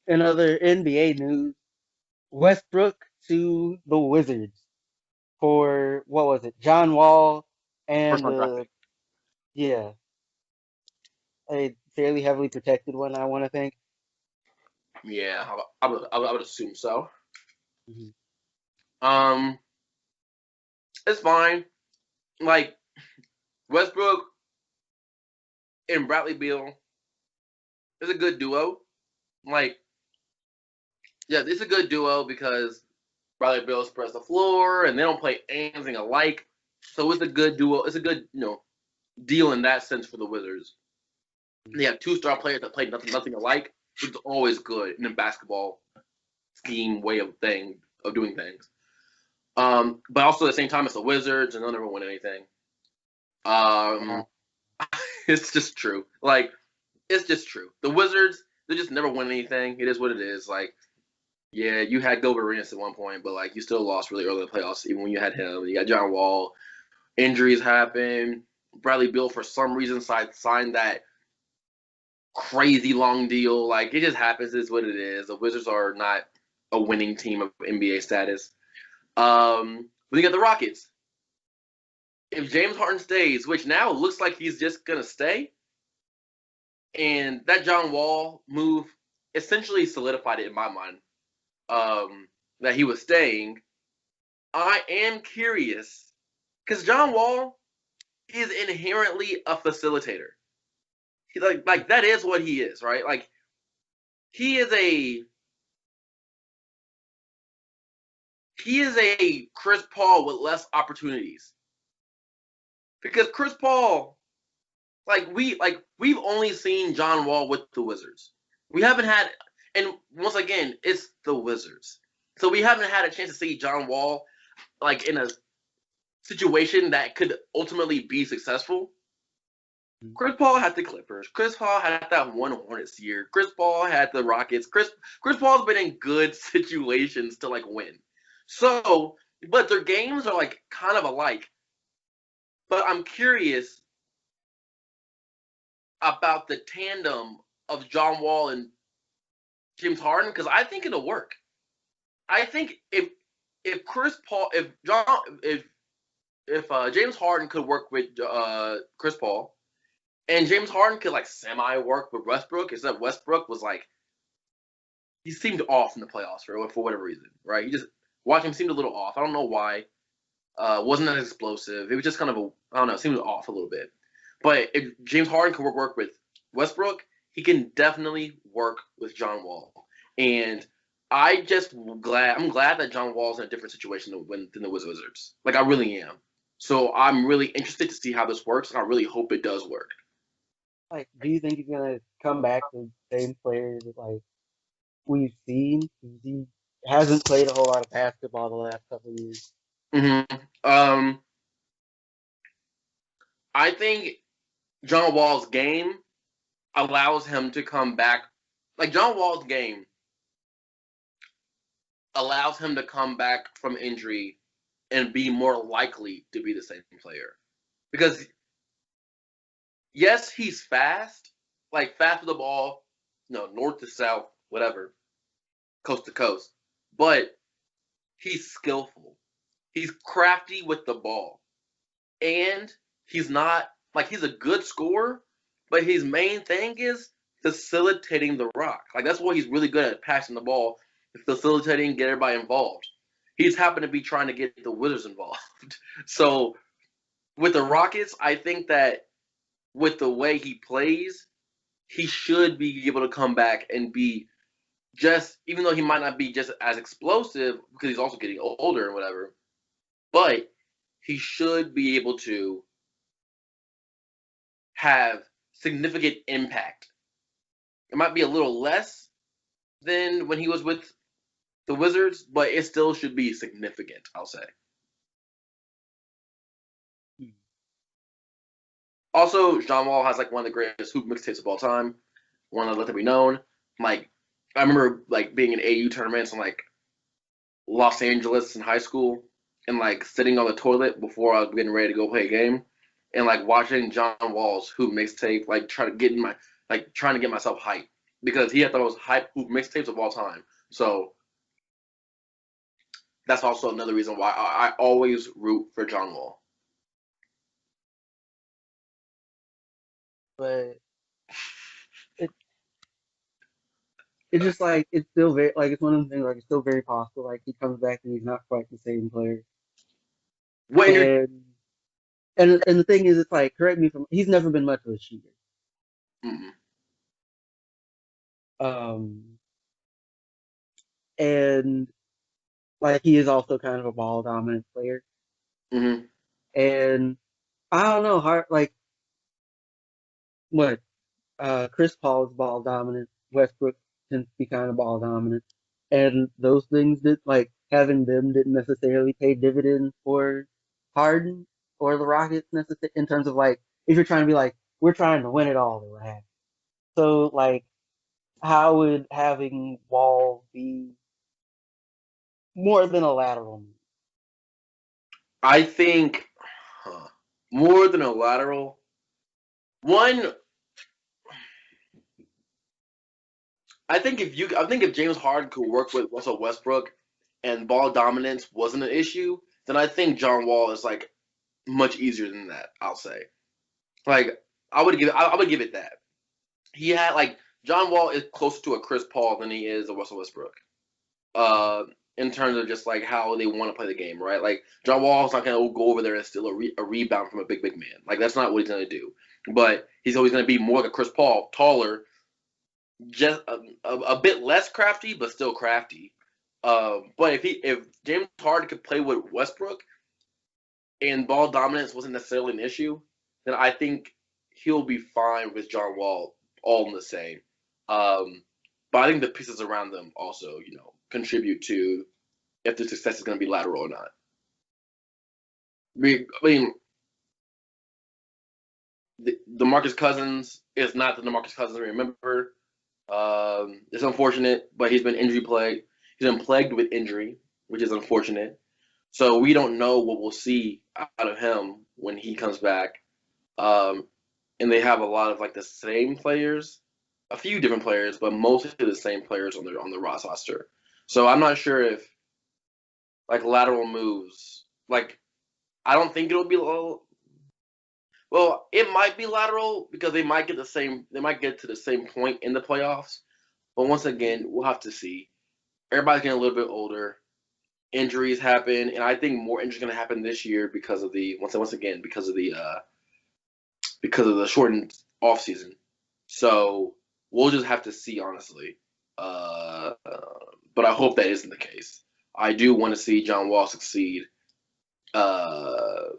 In other NBA news, Westbrook to the Wizards for what was it? John Wall First and round draft pick. yeah, a fairly heavily protected one, I want to think. Yeah, I would assume so. Mhm. Um, it's fine. Like Westbrook and Bradley Beal is a good duo. Like, yeah, it's a good duo because Bradley Beal spreads the floor and they don't play anything alike. So it's a good duo. It's a good, deal in that sense for the Wizards. They have two star players that play nothing alike, which is always good in a basketball scheme way of doing things. But also at the same time, it's the Wizards and they'll never win anything. Yeah. Um, it's just true. Like it's just true. The Wizards, they just never win anything. It is what it is. Like, yeah, you had Gilbert Arenas at one point, but like you still lost really early in the playoffs, even when you had him. You got John Wall. Injuries happen. Bradley Beal, for some reason, signed that crazy long deal. Like it just happens. Is what it is. The Wizards are not a winning team of NBA status. But you got the Rockets. If James Harden stays, which now looks like he's just gonna stay, and that John Wall move essentially solidified it in my mind, that he was staying. I am curious because John Wall is inherently a facilitator. He, like that is what he is, right? Like he is a he is a Chris Paul with less opportunities because Chris Paul, we've only seen John Wall with the Wizards. We haven't had, and once again, it's the Wizards, so we haven't had a chance to see John Wall like in a situation that could ultimately be successful. Chris Paul had the Clippers. Chris Paul had that one Hornets year. Chris Paul had the Rockets. Chris Paul's been in good situations to like win. So, but their games are like kind of alike. But I'm curious about the tandem of John Wall and James Harden because I think it'll work. I think if Chris Paul if James Harden could work with Chris Paul and James Harden could like semi work with Westbrook, except Westbrook was like he seemed off in the playoffs for whatever reason, right? He just watching him seemed a little off. I don't know why. Wasn't as explosive. It was just kind of I don't know, seemed off a little bit. But if James Harden can work with Westbrook, he can definitely work with John Wall. And I'm glad that John Wall's in a different situation than the Wizards. Like I really am. So I'm really interested to see how this works, and I really hope it does work. Like, do you think he's gonna come back the same player that like we've seen? 'Cause he hasn't played a whole lot of basketball the last couple of years. Um, I think John Wall's game allows him to come back. Like John Wall's game allows him to come back from injury and be more likely to be the same player. Because yes, he's fast, like fast with the ball, north to south, whatever, coast to coast. But he's skillful. He's crafty with the ball. And he's not like he's a good scorer, but his main thing is facilitating the rock. Like that's what he's really good at, passing the ball, facilitating, get everybody involved. He's happened to be trying to get the Wizards involved. So with the Rockets, I think that with the way he plays, he should be able to come back and be just, even though he might not be just as explosive because he's also getting older and whatever, but he should be able to have significant impact. It might be a little less than when he was with the Wizards, but it still should be significant, I'll say. Also, John Wall has like one of the greatest hoop mixtapes of all time, one that let it be known. Like I remember like being in AU tournaments in like Los Angeles in high school and like sitting on the toilet before I was getting ready to go play a game and like watching John Wall's hoop mixtape, like trying to get myself hyped because he had the most hype hoop mixtapes of all time. So that's also another reason why I always root for John Wall. but it it's just like it's still very like it's one of the things like it's still very possible like he comes back and he's not quite the same player. What injury? And and the thing is, it's like correct me if he's never been much of a shooter. Mm-hmm. Um, and like he is also kind of a ball dominant player. Mm-hmm. And I don't know, hard like what Chris Paul is ball dominant. Westbrook tends to be kind of ball dominant, and those things that like having them didn't necessarily pay dividends for Harden or the Rockets necessarily in terms of like if you're trying to be like we're trying to win it all the way. So like how would having Wall be more than a lateral move? I think more than a lateral. One, I think if James Harden could work with Russell Westbrook and ball dominance wasn't an issue, then I think John Wall is like much easier than that. I'll say, like I would give it that. He had like John Wall is closer to a Chris Paul than he is a Russell Westbrook. Uh, in terms of just like how they want to play the game, right? Like John Wall's not gonna go over there and steal a rebound from a big man. Like that's not what he's gonna do. But he's always gonna be more like a Chris Paul, taller, just a bit less crafty, but still crafty. But if James Harden could play with Westbrook and ball dominance wasn't necessarily an issue, then I think he'll be fine with John Wall all in the same. Um, but I think the pieces around them also, contribute to if the success is going to be lateral or not. I mean, the DeMarcus Cousins is not the DeMarcus Cousins we remember. It's unfortunate, but he's been injury plagued. He's been plagued with injury, which is unfortunate. So we don't know what we'll see out of him when he comes back. Um, and they have a lot of like the same players, a few different players, but mostly the same players on the roster. So I'm not sure if like lateral moves, like I don't think it'll be well, it might be lateral because they might get to the same point in the playoffs. But once again, we'll have to see. Everybody's getting a little bit older. Injuries happen, and I think more injuries are going to happen this year because of the once again because of the shortened off season. So we'll just have to see, honestly. But I hope that isn't the case. I do want to see John Wall succeed.